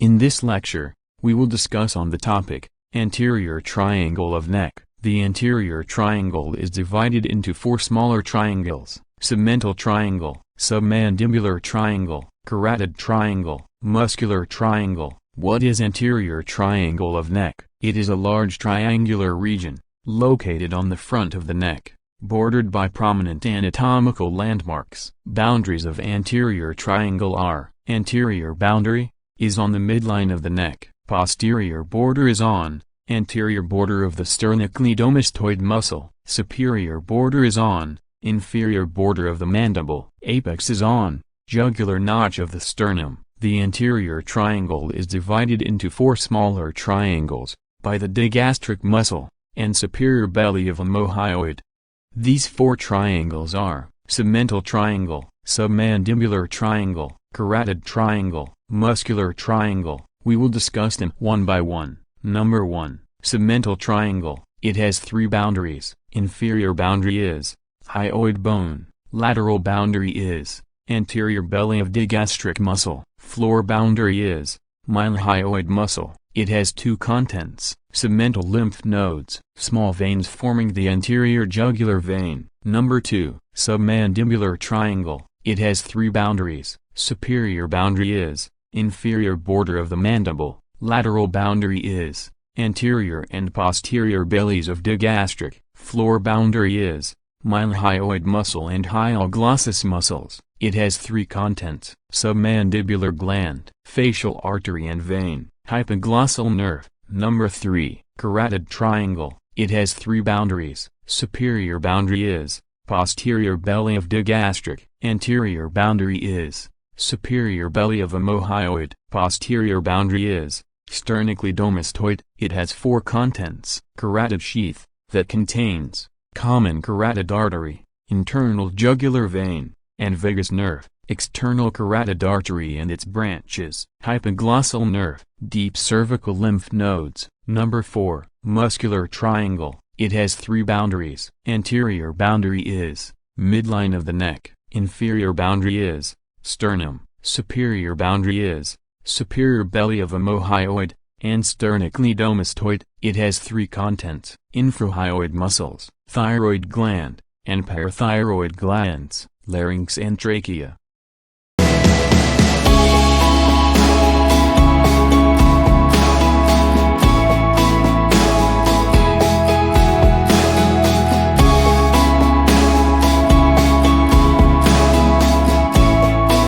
In this lecture, we will discuss on the topic, anterior triangle of neck. The anterior triangle is divided into four smaller triangles: submental triangle, submandibular triangle, carotid triangle, muscular triangle. What is anterior triangle of neck? It is a large triangular region, located on the front of the neck, bordered by prominent anatomical landmarks. Boundaries of anterior triangle are: anterior boundary is on the midline of the neck, posterior border is on anterior border of the sternocleidomastoid muscle, superior border is on inferior border of the mandible, apex is on jugular notch of the sternum. The anterior triangle is divided into four smaller triangles by the digastric muscle and superior belly of a mohyoid. These four triangles are submental triangle, submandibular triangle, carotid triangle, muscular triangle. We will discuss them one by one. Number 1. Submental triangle. It has three boundaries. Inferior boundary is hyoid bone. Lateral boundary is anterior belly of digastric muscle. Floor boundary is mylohyoid muscle. It has two contents: submental lymph nodes, small veins forming the anterior jugular vein. Number 2. Submandibular triangle. It has three boundaries. Superior boundary is inferior border of the mandible. Lateral boundary is anterior and posterior bellies of digastric. Floor boundary is mylohyoid muscle and hyoglossus muscles. It has three contents: submandibular gland, facial artery and vein, hypoglossal nerve. Number 3. Carotid triangle. It has three boundaries. Superior boundary is posterior belly of digastric. Anterior boundary is superior belly of a mohyoid. Posterior boundary is sternocleidomastoid. It has four contents: carotid sheath, that contains common carotid artery, internal jugular vein, and vagus nerve, external carotid artery and its branches, hypoglossal nerve, deep cervical lymph nodes. Number 4. Muscular triangle. It has three boundaries. Anterior boundary is midline of the neck. Inferior boundary is sternum. Superior boundary is superior belly of a mohyoid and sternocleidomastoid. It has three contents: infrahyoid muscles, thyroid gland, and parathyroid glands, larynx and trachea.